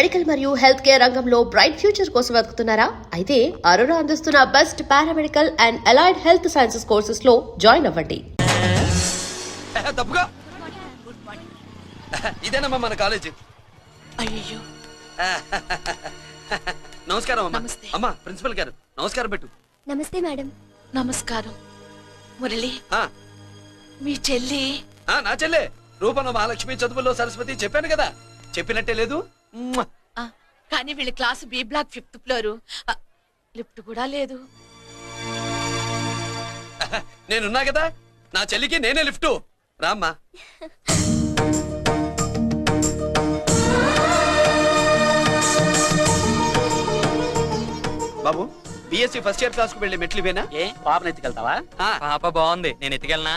Medical మరియు health care రంగంలో bright future కోసం వెతుకుతున్నారా? అయితే అరోరా అందిస్తున్న best paramedical and allied health sciences courses లో జాయిన్ అవ్వండి. తప్పుగా ఇదేనమ్మా మన కాలేజీ. అయ్యో నమస్కారం అమ్మా. నమస్తే. అమ్మా ప్రిన్సిపల్ గారు నమస్కారం పెట్టు. నమస్తే మేడం. నమస్కారం. మురళి ఆ, మీ చెల్లి నా చెల్లె రూపన మహాలక్ష్మి చదువుల్లో సరస్వతి చెప్పాను కదా, చెప్పినట్టే లేదు. మ్మ్. కానీ వీళ్ళ class B block 5th floor. Lift కూడా లేదు. నేనున్నా కదా, నా చెల్లికి నేనే లిఫ్ట్. రామ్మా. బాబు బిఎస్సి ఫస్ట్ ఇయర్ క్లాస్ కు వెళ్ళి మెట్లు ఇవేనా? ఏ పాపను ఎత్తుకెళ్తావా? పాప బాగుంది, నేను ఎత్తుకెళ్ళనా?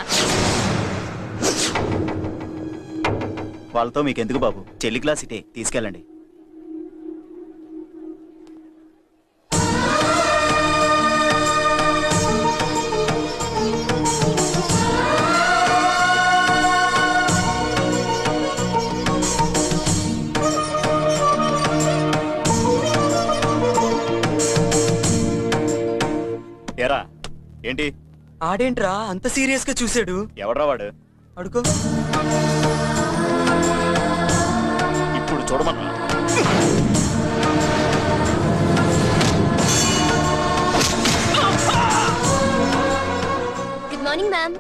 వాళ్ళతో మీకెందుకు బాబు, చెల్లి క్లాస్ ఇటే, తీసుకెళ్ళండి. ఎరా ఏంటి ఆడేంట్రా అంత సీరియస్ గా చూసాడు? ఎవడ్రా వాడు? అడుకో. ఇప్పుడు చూడమన్నా. Good morning ma'am.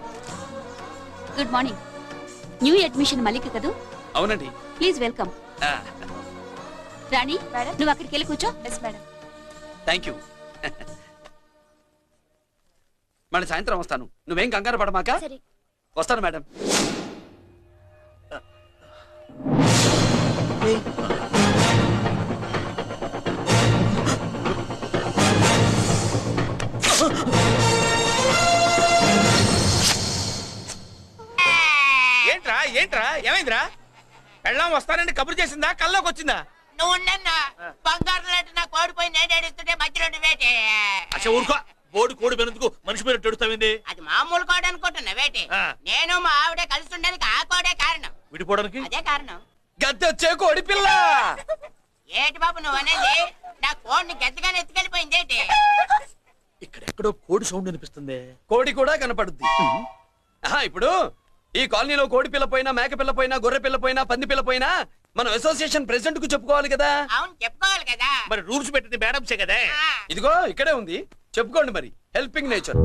Good morning. New admission Mallika కదూ? అవునండి. Please welcome. ఆ, రాణి, నువ్వు అక్కడికి వెళ్ళి కూర్చో. Yes madam. Thank you. మళ్ళీ సాయంత్రం వస్తాను, నువ్వేం కంగారు పడమాక. సరే. వస్తాను మేడం. ఏంట్రా ఏంట్రా ఏమైందిరా? పెళ్ళాం వస్తానండి కబురు చేసిందా, కల్లోకి వచ్చిందా? నువ్వు బంగారు లాంటి నా కోడిపోయి నేను ఏడుస్తుంటే మధ్యలో వేటే. అచ్చా ఊరుకో, బోడు కోడి పెనందుకు మనిషి మీద ఎడుతావింది. అది మామూలు కోడి అనుకుంటున్నా వేటే. నేను మా ఆవిడ కలిసి ఉండడానికి ఆ కోడే కారణం. విడిపోవడానికి అదే కారణం. గద్దె వచ్చే కోడి పిల్ల. ఏటి బాబు నువ్వు అనేది? నా కోడిని గద్దగానే ఎత్తుకెళ్ళిపోయింది ఏంటి? ఇక్కడెక్కడో కోడి సౌండ్ అనిపిస్తుంది. కోడి కూడా కనపడుద్ది. ఆహా, ఇప్పుడు ఈ కాలనీలో కోడి పిల్ల పోయినా, మేక పిల్ల పోయినా, గొర్రె పిల్ల పోయినా, పంది పిల్ల పోయినా మనం అసోసియేషన్ ప్రెసిడెంట్ కు చెప్పుకోవాలి కదా. అవును చెప్పుకోవాలి కదా. మరి రూల్స్ పెట్టింది మేడమ్సే కదా. ఇదిగో ఇక్కడే ఉంది, చెప్పుకోండి మరి. Helping nature.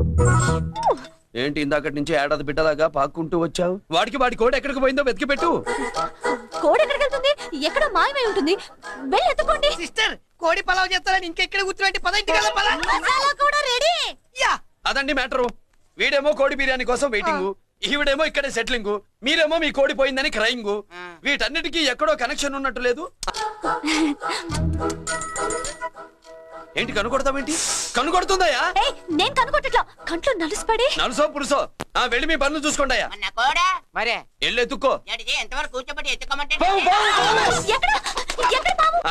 ఏంటి ఇందాకటి నుంచి ఏడాది బిడ్డలాగా పాక్కుంటూ వచ్చావు? వాడి కోడి ఎక్కడికి పోయిందో వెతికి పెట్టు. కోడి ఎక్కడికి వెళ్తుంది? ఎక్కడ మాయమై ఉంటుంది. వెళ్ళి ఎత్తుకోండి. సిస్టర్ కోడి పలావ్ చేస్తారని ఇంకెక్కడ కూర్చోబెట్టి పదండి కదా. మసాలా కూడా రెడీ. అదండి మ్యాటరు. వీడేమో కోడి బిర్యానీ కోసం వెయిటింగ్, ఈవిడేమో ఇక్కడే సెటిలింగ్, మీరేమో మీ కోడి పోయిందని క్రయింగ్. వీటన్నిటికీ ఎక్కడో కనెక్షన్ ఉన్నట్టు లేదు. ఏంటి కనుకొడతావేంటి? కనుకొడుతుందయ్యా? నేను కనుగొట్టట్లా, కంట్లో నలుసుపడి. నలుసో పురుసో వెళ్ళి మీ పనులు చూసుకోండి. మరే వెళ్ళి ఎత్తుక్కో. ఎంతవరకు కూర్చోబెట్టి ఎత్తుకోమంటే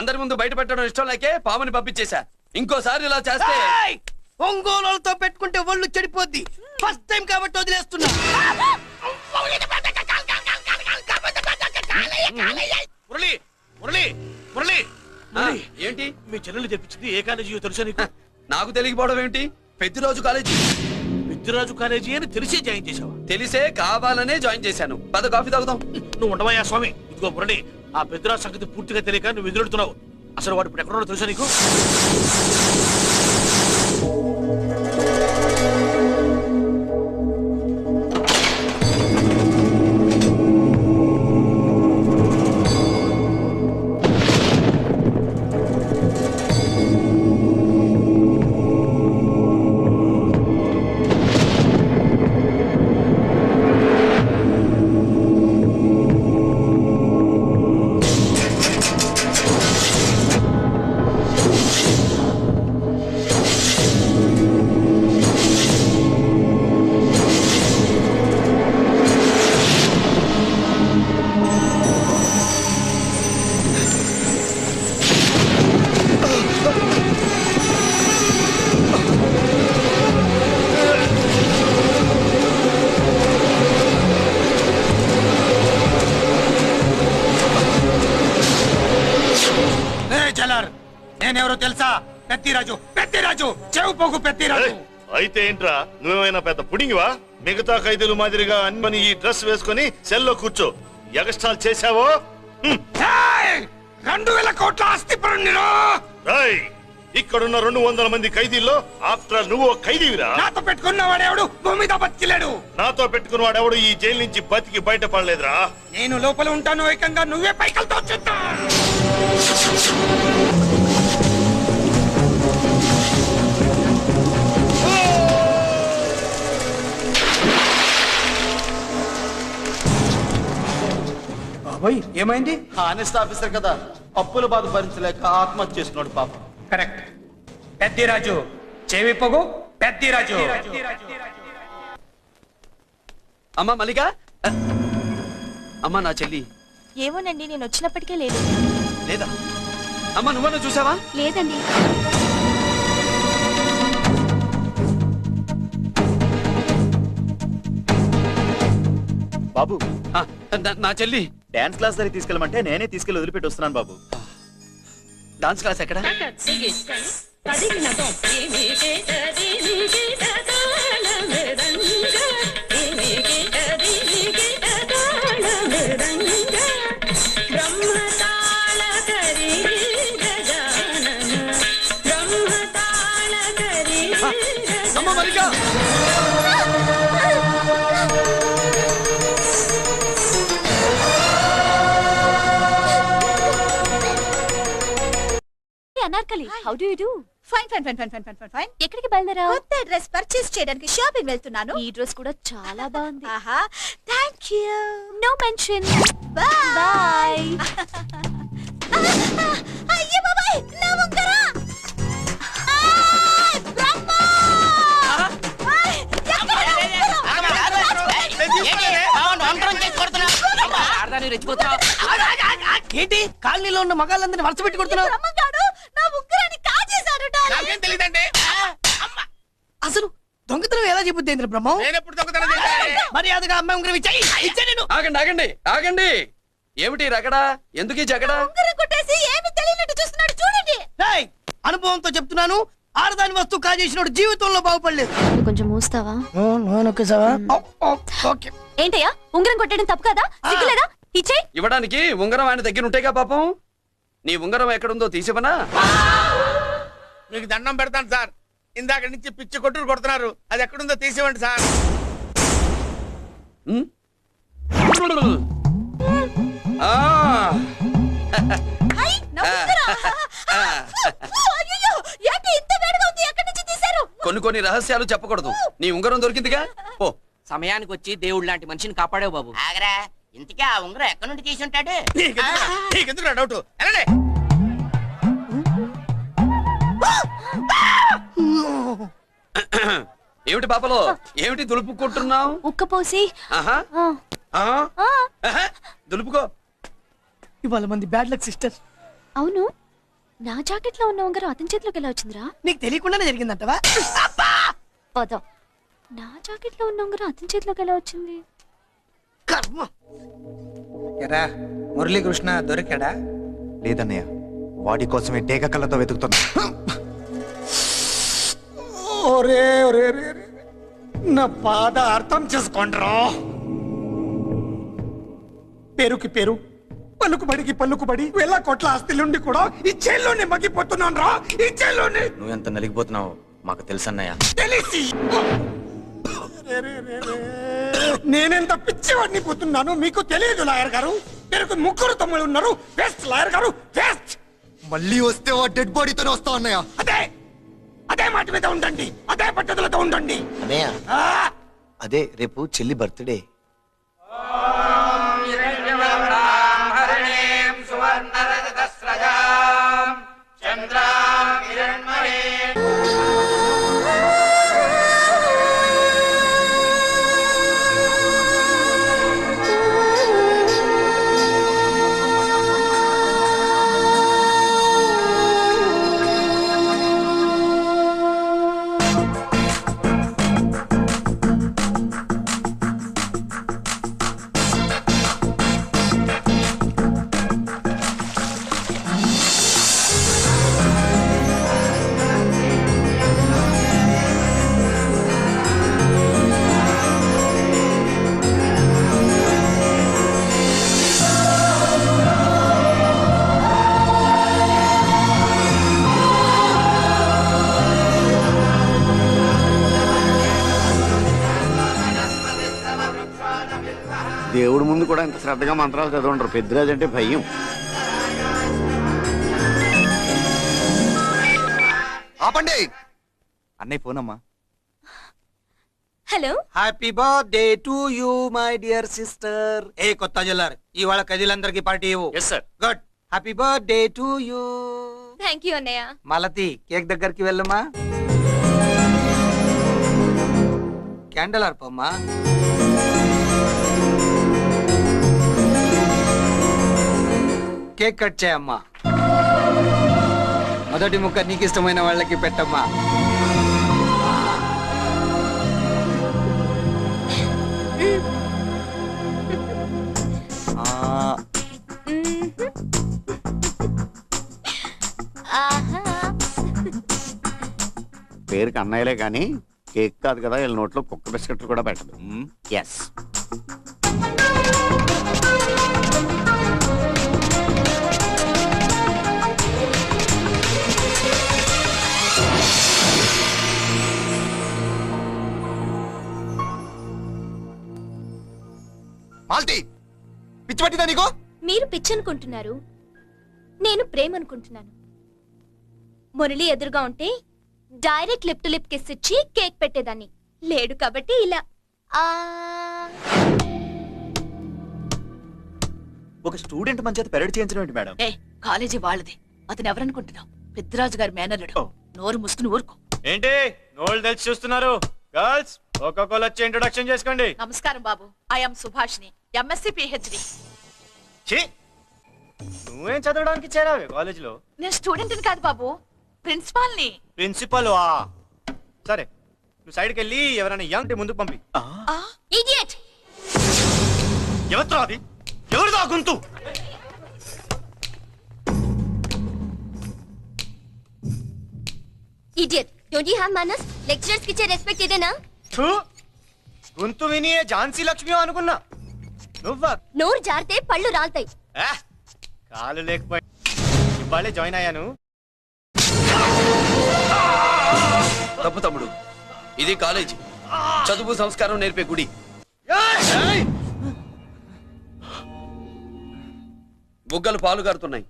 అందరి ముందు బయట పెట్టడం ఇష్టం లేకే పాముని పంపించేశా. ఇంకోసారి ఇలా చేస్తే ఒంగోలుతో పెట్టుకుంటే ఒళ్ళు చెడిపోద్ది. ఫస్ట్ టైం కాబట్టి వదిలేస్తున్నా. మురళి మురళి మురళి ఆ, ఏంటి మీ చెల్లెలు తెప్పించింది ఏ కాలేజీ తెలుసా నీకు? నాకు తెలియకపోవడం ఏమిటి? పెద్దిరాజు కాలేజీ. పెద్దిరాజు కాలేజీ అని తెలిసే జాయిన్ చేసావా? తెలిసే కావాలనే జాయిన్ చేశాను. పద కాఫీ తాగుదాం. నువ్వు ఉండవయ్యా స్వామి. ఇదిగో మురళి, ఆ పెద్దిరాజు సంగతి పూర్తిగా తెలియక నువ్వు ఎదురెడుతున్నావు. అసలు వాడు ఇప్పుడు ఎక్కడున్నాడో తెలుసా నీకు? జలర్ నేనెవరో తెలుసా? పెద్దిరాజు, పెద్దిరాజు, చెవు పోగు పెద్దిరాజు. అయితే ఏంట్రా, నువ్వేమైనా పెద్ద పుడింగివా? మిగతా ఖైదీలు మాదిరిగా అన్ని ఈ డ్రెస్ వేసుకుని సెల్లో కూర్చో. ఎగస్ట్రాల్ చేశావో 2,000 కోట్ల ఆస్తి పరుణ్ణిరో. ఇక్కడున్న 200 మంది ఖైదీల్లో ఆఫ్టర్ నువ్వు ఒక ఖైదీవిరా. నాతో పెట్టుకున్నవాడెవడు భూమి మీద బతికిలేడు. నాతో పెట్టుకున్నవాడెవడు ఈ జైలు నుంచి బతికి బయటపడలేదురా. నేను లోపల ఉంటాను, ఏకంగా నువ్వే పైకలతో చూద్దా. ఏమైంది? హానెస్ట్ ఆఫీసర్ కదా, అప్పుల బాధ భరించలేక ఆత్మహత్య చేసుకున్నాడు పాప. కరెక్ట్. పెద్దిరాజు చెవి పొగు పెద్దిరాజు. అమ్మా మల్లిక, అమ్మా నా చెల్లి ఏమోనండి, నేను వచ్చినప్పటికే లేదు. లేదా? అమ్మా నువ్వన్నా చూసావా? లేదండి. బాబు, ఆ, నా చెల్లి డాన్స్ క్లాస్ దగ్గర తీసుకెళ్ళమంటే నేనే తీసుకెళ్ళి వదిలిపెట్టి వస్తున్నాను బాబు. డాన్స్ క్లాస్ ఎక్కడ? అమ్మ Mallika, Anarkali, how do you do? Fine fine fine fine fine fine fine. ఎక్కడికి బయలుదేరావు? కొత్త డ్రెస్ పర్చేస్ చేయడానికి షాపింగ్ వెళ్తున్నాను. ఈ డ్రెస్ కూడా చాలా బాగుంది. ఆహా, thank you. No mention. Bye. Bye. అయ్యో బాబాయ్, నా ఉంగరా. ఆయ్, బ్రహ్మ! ఆయ్, ఎక్కడ నా ఏంటి కాలనీలో ఉన్న మగాళ్ళందరినీ వరుస పెట్టి కొడుతున్నావు? బ్రహ్మగాడు నా ఉంగరాన్ని కాజేశాడు. నాకేం తెలియదండి. అసలు దొంగతనం ఎలా చెబుద్ది బ్రహ్మం? మర్యాదగా అమ్మాయి ఉంగరం ఇచ్చాయి. నేను ఆగండి ఆగండి ఆగండి. ఏమిటి రగడా? ఎందుకు ఈ జగడా? ఉంగరం కొట్టేసి ఏమీ తెలియనట్టు చూస్తున్నాడు, చూడండి. ఏయ్, అనుభవంతో చెప్తున్నాను, ఆడదాని వస్తువు కాజేసినోడు జీవితంలో బాగుపడలేదు. కొంచెం మూస్తావా? ఓకే. ఏంటయ్యా, ఉంగరం కొట్టడం తప్పు కదా? సిగ్గులేదా? ఇచ్చేయ్. ఇవ్వడానికి ఉంగరం ఆయన దగ్గర ఉంటేగా పాపం. నీ ఉంగరం ఎక్కడుందో తీసివనా? మీకు దండం పెడతాను సార్, ఇందాక నుంచి పిచ్చి కొట్టుడు కొడుతున్నారు, అది ఎక్కడుందో తీసివ్వండి సార్. ఉమ్? ఆ, ఐ, నా ఉంగరం. అయ్యయ్యో, ఏంటి ఇంత వేడిగా ఉంది? ఎక్కడి నుంచి తీశారు? కొన్ని రహస్యాలు చెప్పకూడదు. నీ ఉంగరం దొరికిందిగా, ఓ. సమయానికి వచ్చి దేవుడు లాంటి మనిషిని కాపాడావు బాబు. ఆగరా, ఇంతకీ ఆ ఉంగరం ఎక్కడి నుండి తీసి ఉంటాడు? నీకెందుకు డౌట్? వెళ్ళండి. ఏమిటి పాపలో, ఏమిటి దులుపుకుంటున్నావు? ఉక్కపోసి. ఆహా, ఆ, ఆ, ఆ. ఆహా, దులుపుకో. ఇవాళ మంది బ్యాడ్ లక్ సిస్టర్. అవును, నా జాకెట్ లో ఉన్న ఉంగరం అతని చేతిలోకి ఎలా వచ్చిందిరా? నీకు తెలియకుండానే జరిగిందంటవా? పద. నా జాకెట్ లో ఉన్న ఉంగరం అతని చేతిలోకి ఎలా వచ్చింది? కర్మ. ఎరా మురళీకృష్ణ దొరికాడా? లేదన్నయ్య, వాడి కోసమే టేక కళ్ళతో వెతుకుతున్నా. ఒరే ఒరే ఒరే, నా బాధ అర్థం చేసుకోండ్రా. పేరుకి పేరు, పలుకు బడికి పలుకు బడి, వేల కోట్ల ఆస్తిలుండి కూడా ఈ జైల్లోనే మగ్గిపోతున్నాను రా, ఈ జైల్లోనే. నువ్వెంత నలిగిపోతున్నావు మాకు తెలుసన్నయ్య. తెలిసి నేనెంత పిచ్చివాడిని పోతున్నాను మీకు తెలియదు లాయర్ గారు. పేరుకు 3 తమ్ముళ్ళు ఉన్నారు. వేస్ట్ లాయర్ గారు, వేస్ట్. మళ్ళీ వస్తే ఆ డెడ్ బాడీతోనే వస్తా అన్నయ్య. అదే మాట మీద ఉండండి, అదే పట్టుదలతో ఉండండి. అన్నయ్య, అదే రేపు చెల్లి బర్త్డే. కూడా ఇంత శ్రద్ధగా మంత్రాలు చదవంటారు. పెద్దరాజు అంటే భయం. ఆపండి. అన్నయ్య ఫోనమ్మా. Hello. Happy birthday to you my dear sister. ఏ కొత్త జిల్లార్ ఇవాళ కజిలందరికి పార్టీ ఇవ్వు. Yes sir. Good. Happy birthday to you. Thank you అన్నయ్య. మాలతి కేక్ దగ్గరికి వెళ్ళమ్మా. క్యాండల్ ఆర్పమ్మా. కేక్ కట్ చేయమ్మా. మొదటి ముక్క నీకు ఇష్టమైన వాళ్ళకి పెట్టమ్మా. ఆహా. పేరుకి అన్నయ్యలే కానీ కేక్ కాదు కదా, వీళ్ళ నోట్లో కుక్క బిస్కెట్లు కూడా పెట్టదు. ఎస్. మాల్తి పిచ్చి పట్టిందా నీకు? మీరు పిచ్చి అనుకుంటున్నారు, నేను ప్రేమ అనుకుంటున్నాను. మురళి ఎదురుగా ఉంటే direct lip to lip kiss ఇచ్చి కేక్ పెట్టేదాన్ని. లేడు కాబట్టి ఇలా. ఆ ఒక స్టూడెంట్ మన చేత పెరడ్ చేయించడం ఏంటి మేడం? ఏ కాలేజీ వాళ్ళది, అతను ఎవరనుకుంటున్నావు? పెద్దరాజు గారి మేనల్లుడు. నోరు ముసుకుని ఊరుకో. ఏంటి నోళ్ళు తెలిసి చూస్తున్నారు? గర్ల్స్ ఒక్కొక్కరు వచ్చి ఇంట్రొడక్షన్ చేసుకోండి. నమస్కారం బాబు, ఐఎమ్ సుభాష్ని, ఎంఎస్సి పిహెచ్డి. నువ్వేం చదవడానికి చేరావే కాలేజీలో? నేను స్టూడెంట్ కాదు బాబు, ప్రిన్సిపాల్ ని. ప్రిన్సిపల్ వా? సరే నువ్వు సైడ్కి వెళ్ళి ఎవరైనా యంగ్ ముందుకు పంపి. ఇడియట్. ఎవరితో అది? ఎవరిదో గొంతు? ఇడియట్. డోంట్ యు హావ్ మనస్? లెక్చరర్స్ కి ఇచ్చే రెస్పెక్ట్ ఇదేనా? గొంతు విని ఝాన్సీ లక్ష్మి అనుకున్నా. నువ్వా? నోరు జారితే పళ్ళు రాల్తాయి. కాలు లేకపోయి ఇవాళే జాయిన్ అయ్యాను. తప్పు తమ్ముడు, ఇది కాలేజీ, చదువు సంస్కారం నేర్పే గుడి. బుగ్గలు పాలు కారుతున్నాయి,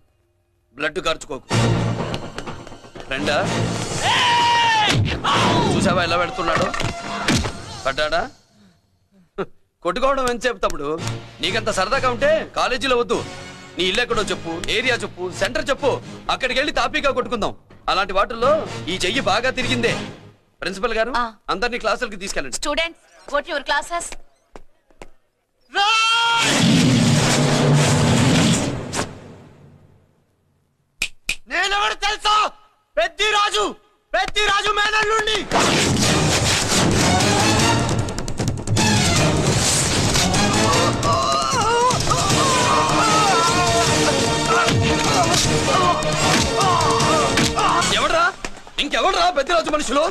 బ్లడ్ కార్చుకోకు. ఫ్రెండా, చూసావా ఎలా పెడుతున్నాడు? పడ్డాడా? కొట్టుకోవడం ఎంతసేపు తమ్ముడు? నీకంత సరదాగా ఉంటే కాలేజీలో వద్దు. నీ ఇల్లు ఎక్కడో చెప్పు, ఏరియా చెప్పు, సెంటర్ చెప్పు, అక్కడికి వెళ్ళి తాపీగా కొట్టుకుందాం. అలాంటి వాటిల్లో ఈ చెయ్యి బాగా తిరిగిందే. ప్రిన్సిపల్ గారు అందరినీ క్లాసులకి తీసుకెళ్ళండి. Students go to your classes. నేనెవరు తెలుసా? పెద్దిరాజు, పెద్దిరాజు మేనల్లుండి. ఎవడ్రా? ఇంకెవడ్రా పెద్దరాజు మనుషులు?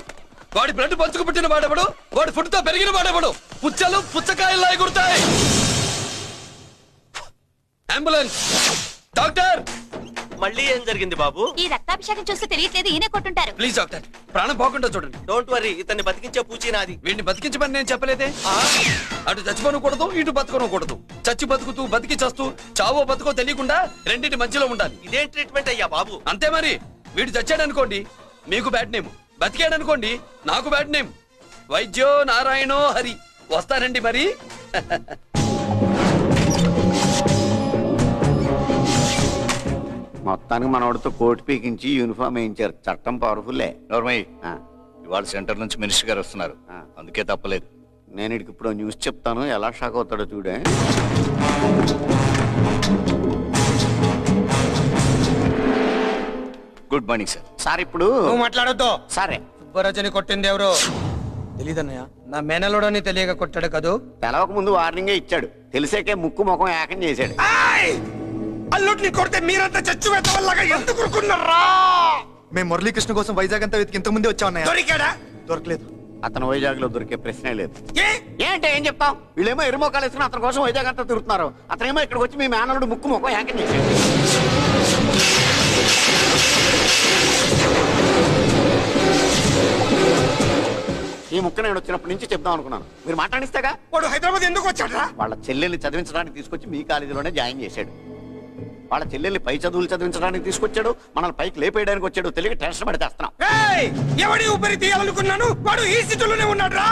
వాడి బ్లడ్ పంచుకు పుట్టిన వాడెవడు? వాడి ఫుడ్ తో పెరిగిన వాడెవడు? పుచ్చలు పుచ్చకాయల్లా ఎగురుతాయి. Ambulance, doctor. మళ్ళీ ఏం జరిగింది బాబు? ఈ రక్తాభిషేకం చూస్తే తెలియట్లేదు, ఈయనే కొట్టుంటారు. ప్లీజ్ డాక్టర్, ప్రాణం పోకుండా చూడండి. డోంట్ వరీ, ఇతన్ని బతికించే పూచి నాది. వీడిని బతికించమని నేను చెప్పలేదే. అటు చచ్చిపోనకూడదు, ఇటు బతకనకూడదు. చచ్చి బతుకుతూ బతికి చస్తూ చావో బతుకో తెలియకుండా రెండింటి మధ్యలో ఉండాలి. ఇదేం ట్రీట్మెంట్ అయ్యా బాబు? అంతే మరి. వీడు చచ్చాడనుకోండి మీకు బ్యాడ్ నేమ్, బతికాడనుకోండి నాకు బ్యాడ్ నేమ్. వైద్యో నారాయణో హరి. వస్తానండి మరి. మొత్తానికి మనవాడితో కోట్ పీకించి యూనిఫామ్ వేయించారు. చట్టం పవర్ఫుల్లే. నోర్మయ్య, ఇవాళ సెంటర్ నుంచి మినిస్టర్ గారు వస్తున్నారు, అందుకే తప్పలేదు. నేను ఇక్కడికి ఇప్పుడు న్యూస్ చెప్తాను, ఎలా షాక్ అవుతాడో చూడే. Good morning sir. సార్ ఇప్పుడు నువ్వు మాట్లాడొద్దు. సరే, సుబ్బరాజుని కొట్టింది ఎవరు? తెలీదన్నయ్య. నా మేనలోడని తెలియక కొట్టాడు కదూ. తెలవక ముందు వార్నింగే ఇచ్చాడు, తెలిసాకే ముక్కు ముఖం ఏకం చేశాడు. అల్లుడిని కొడితే మీరంతా చచ్చు వల్లగా ఎందుకు ఊరుకున్నారా? మేము మురళీకృష్ణ కోసం వైజాగ్ అంతా వెతికి ఇంత ముందే వచ్చా ఉన్నాయా? దొరికాడా? దొరకలేదు. అతను వైజాగ్ లో దొరికే ప్రశ్నే లేదు. ఏ? ఏంటే ఏం చెప్తాం? వీళ్ళేమో ఎరుమోకాలు వేసుకుని అతని కోసం వైజాగ్ అంతా తిరుగుతున్నారు. అతనేమో ఇక్కడికి వచ్చి మీ మేనలుడు ముక్కు ముఖం ఏకం చేశాడు. ఈ ముక్క నేను వచ్చినప్పటి నుంచి చెప్దాం అనుకున్నాను. మీరు మాట్లాడిస్తేగా. వాడు హైదరాబాద్ ఎందుకు వచ్చాడ్రా? వాళ్ళ చెల్లెల్ని చదివించడానికి తీసుకొచ్చి మీ కాలేజీలోనే జాయిన్ చేశాడు. వాళ్ళ చెల్లెల్ని పై చదువులు చదివించడానికి తీసుకొచ్చాడు, మనల్ని పైకి లేపేయడానికి వచ్చాడు. తెలియక టెన్షన్ పడితేస్తున్నాం. ఎవడి ఊపిరి తీయాలనుకున్నాను వాడు ఈ స్థితిలోనే ఉన్నాడు రా.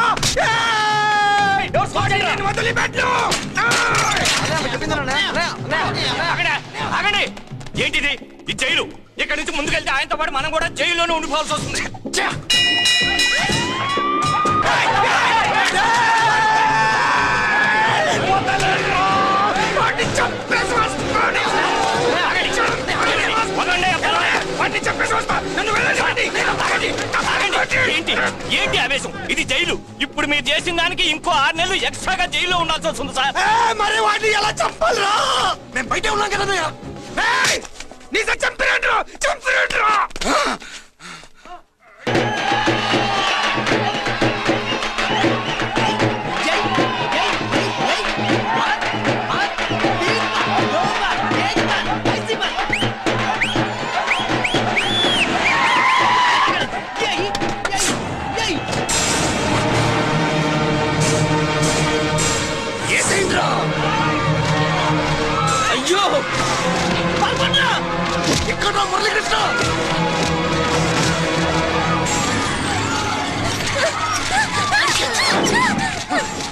ఏంటిది? ఈ జైలు. ఇక్కడి నుంచి ముందుకెళ్తే ఆయనతో పాటు మనం కూడా జైల్లోనే ఉండిపోవాల్సి వస్తుంది. ఏంటి ఆవేశం? ఇది జైలు. ఇప్పుడు మీరు చేసిన దానికి ఇంకో 6 నెలలు ఎక్స్ట్రాగా జైల్లో ఉండాల్సి వస్తుంది సార్. మరి వాడిని ఎలా చంపాలరా? మేము బయట ఉన్నాం కదా. చంపిరండ్రా చంపిరండ్రా. అయ్యో ఇక్కడ మురళీకృష్ణ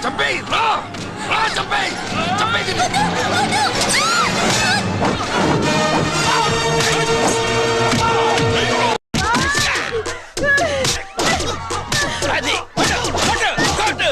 చంపేయ్ రా రా చంపేయ్ చంపేయ్. అది కొట్టు.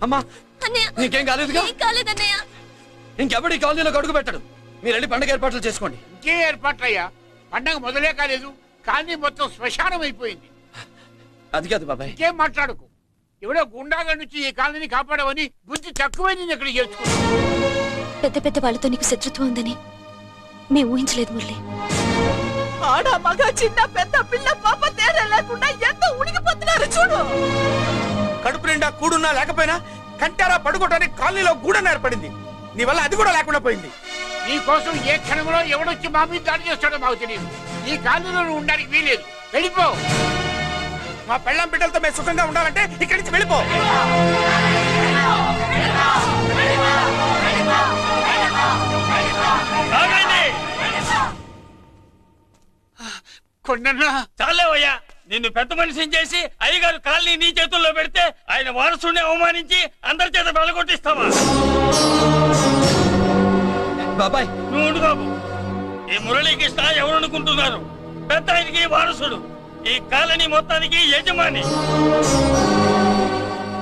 అమ్మా నీకేం కాలేదుగా? ఇంకెవడి కాలనీలో అడుగు పెట్టడు. మీరు వెళ్ళి పండుగ ఏర్పాట్లు చేసుకోండి. ఇంకే ఏర్పాట్లయ్యా? పండగ మొదలే కాలేదు కానీ మొత్తం శ్మశానం అయిపోయింది. అది కాదు బాబాయ్. ఇంకేం మాట్లాడుకు. ఎవడో గుండాగా నుంచి ఈ కాలనీ కాపాడవని బుద్ధి తక్కువైంది ఇక్కడ చేర్చుకున్నావు. పెద్ద పెద్ద వాళ్ళతో నీకు శత్రుత్వం ఉందని మేము ఊహించలేదు మురళి. ఆడ మగ చిన్న పెద్ద పిల్ల పాప తేడా లేకుండా ఎంత ఉడికిపోతున్నారు చూడు. కడుపు నిండా కూడున్నా లేకపోయినా కంటారా పడుకోవడానికి కాలనీలో గూడెం ఏర్పడింది. నీ వల్ల అది కూడా లేకుండా పోయింది. నీ కోసం ఏ క్షణంలో ఎవడొచ్చి మా మీద దాడి చేస్తాడో మాకు తెలియదు. ఈ కాలనీలో నువ్వు ఉండడానికి వీలేదు. వెళ్ళిపో. మా పెళ్ళాం బిడ్డలతో మేము సుఖంగా ఉండాలంటే ఇక్కడి నుంచి వెళ్ళిపో. చాలేవయ్యా, నిన్ను పెద్ద మనిషిని చేసి అయ్యగారు కాలనీ నీ చేతుల్లో పెడితే ఆయన వారసుని అవమానించి అందరి చేత బెలగొట్టిస్తావా? బాబాయ్ నువ్వు ఉండు బాబు. ఈ మురళీకృష్ణ ఎవరనుకుంటున్నారు? పెద్ద ఆయనకి వారసుడు, ఈ కాలనీ మొత్తానికి యజమాని.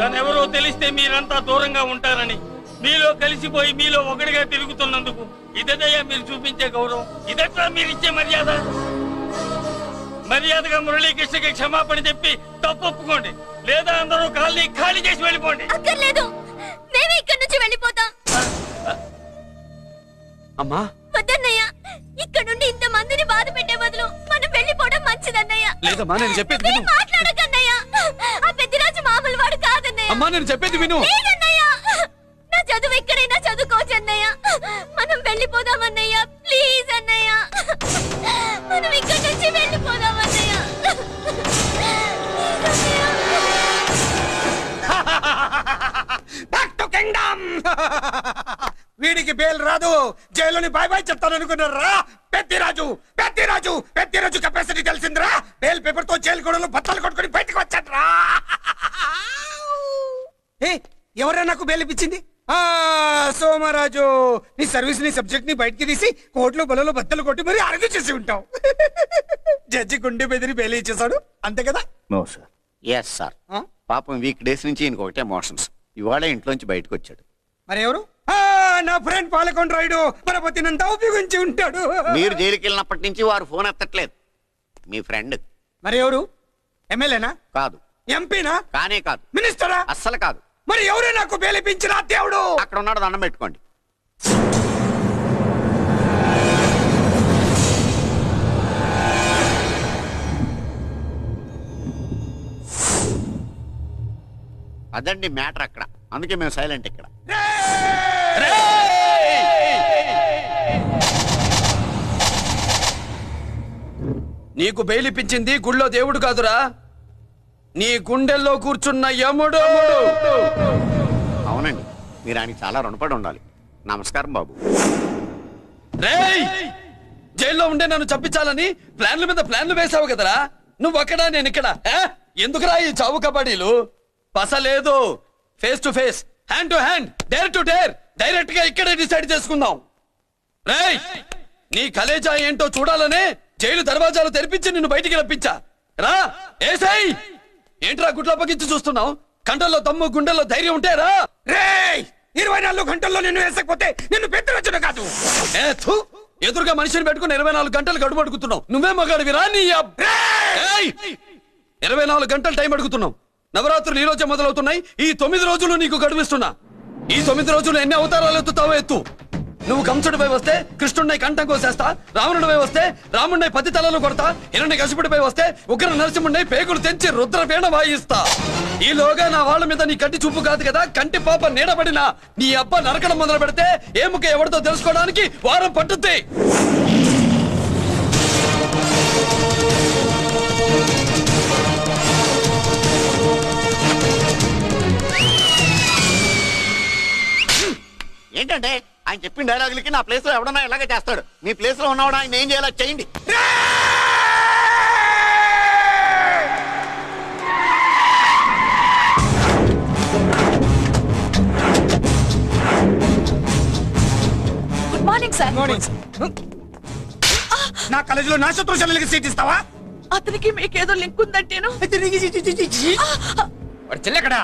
తనెవరో తెలిస్తే మీరంతా దూరంగా ఉంటారని మీలో కలిసిపోయి మీలో ఒకటిగా తిరుగుతున్నందుకు ఇదయ్యా మీరు చూపించే గౌరవం. ఇదట్లా మీరిచ్చే మర్యాద. మర్యాదగా మురళీకృష్ణకి క్షమాపణ చెప్పి తప్పు ఒప్పుకోండి, లేదా అందరూ కాలనీ ఖాళీ చేసి వెళ్ళిపోండి. అక్కర్లేదు, మేమే ఇక్కడి నుంచి వెళ్ళిపోతాం. అమ్మా వద్దన్నయ్య, ఇక్కడ నుండి ఇంత మందిని బాధ పెట్టే బదులు మనం వెళ్ళిపోవడం మంచిదన్నయ్య. లేదమ్మా నేను చెప్పేది విను. మాట్లాడకన్నయ్య, ఆ పెద్దరాజు మామూలు వాడు కాదన్నయ్య. అమ్మా నేను చెప్పేది విను. లేదన్నయ్య, నా చదువు ఎక్కడైనా చదువుకోవచ్చు అన్నయ్య. మనం వెళ్ళిపోదాం అన్నయ్య, ప్లీజ్ అన్నయ్య. మనం ఇక్కడి నుంచి వెళ్ళిపోదాం అన్నయ్య. Back to Kingdom. వీడికి బేల్ రాదు, జైలుని బాయ్ బాయ్ చెప్తాను అనుకున్నారా? పెద్దిరాజు పెద్దిరాజు పెద్దిరాజు కెపాసిటీ తెలిసిందిరా. బేల్ పేపర్ తో జైలు గొడవలు బత్తలు కొట్టుకుని బయటకు వచ్చాడ్రా. ఎవరైనా నాకు బేల్ ఇప్పించింది? సోమరాజు, నీ సర్వీస్ నీ సబ్జెక్ట్ ని బయటికి తీసి కోర్టులో బలలో బద్దలు కొట్టి మరి అరుగు చేసి ఉంటావు. జడ్జి గుండె బెదిరి బేల్ ఇచ్చేసాడు, అంతే కదా? No sir. Yes sir. పాపం వీక్ డేస్ నుంచి ఈయనకు ఒకటే మోషన్స్. ఇవాళ ఇంట్లోంచి బయటకు వచ్చాడు. మరి ఎవరు? నా ఫ్రెండ్ పాలకొండ రాయుడు పరపతి నంతా ఉపయోగించి ఉంటాడు. మీరు జైలుకి వెళ్ళినప్పటి నుంచి వారు ఫోన్ ఎత్తట్లేదు. మీ ఫ్రెండ్ మరి ఎవరు? ఎమ్మెల్యేనా? కాదు. ఎంపీనా? కానే కాదు. మినిస్టరా? అస్సలు కాదు. మరి ఎవరే నాకు బేలిపించిన దేవుడు? అక్కడ ఉన్నాడు, దండం పెట్టుకోండి. అదండి మ్యాటర్ అక్కడ. అందుకే మేము సైలెంట్ ఇక్కడ. నీకు బెయిలిపించింది గుళ్ళో దేవుడు కాదురా, నీ గుండెల్లో కూర్చున్న యముడు. అవునండి, మీరు ఆయనకి చాలా రుణపడి ఉండాలి. నమస్కారం బాబు. రేయ్, జైల్లో ఉండే నన్ను చంపించాలని ప్లాన్ల మీద ప్లాన్లు వేసావు కదరా. నువ్వక్కడా నేను ఇక్కడ. ఎందుకురా ఈ చావు కబడ్డీలు? పసలేదు. Face to face, hand to hand, dare to dare, direct గా ఇక్కడే డిసైడ్ చేసుకుందాం. రేయ్, నీ కలేజా ఏంటో చూడాలనే జైలు దర్వాజాలు తెరిపించి నిన్ను బయటికి రప్పించా. రా ఏసై. ఏంట్రా గుడ్ల పగించి చూస్తున్నావు? కంటల్లో దమ్ము, గుండెల్లో ధైర్యం ఉంటే రా. రేయ్, 24 గంటల్లో నిన్ను వేసకపోతే నిన్ను పెద్దరొచ్చును కాదు. ఎదురుగా మనిషిని పెట్టుకుని 24 గంటలు గడుపు అడుగుతున్నావు. నువ్వే మగాడివిరా నీ 24 గంటలు టైం అడుగుతున్నావు. నవరాత్రులు ఈ రోజే మొదలవుతున్నాయి. ఈ 9 రోజులు నీకు గడువిస్తున్నా. ఈ 9 రోజులు ఎన్ని అవతారాలు ఎత్తుతావో ఎత్తు. నువ్వు కంసుడిపై వస్తే కృష్ణుడిని కంఠం కోసేస్తా, రావణుడిపై వస్తే రాముడిని 10 తలలు కొడతా, హిరణ్యకశిపుడిపై వస్తే ఉగ్ర నరసింహుడిని పేగులు తెంచి రుద్రవీణ వాయిస్తా. ఈలోగా నా వాళ్ళ మీద నీ కంటి చూపు కాదు కదా, కంటి పాప నీడబడినా నీ అబ్బ నరకడం మొదలు పెడితే ఏముక ఎవరితో తెలుసుకోవడానికి వారం పట్టుద్ది. ఏంటంటే ఆయన చెప్పిన డైలాగులకి నా ప్లేస్ లో ఎవడన్నా ఎలాగే చేస్తాడు. మీ ప్లేస్ లో ఉన్నవాడు ఆయన ఏం చేయాలో చేయండి. Good morning sir. నా కాలేజీలో నా శత్రు చెల్లెలకి సీట్ ఇస్తావా? అతనికి మీకేదో లింక్ ఉందంటేను. వాడు చెల్లెక్కడా?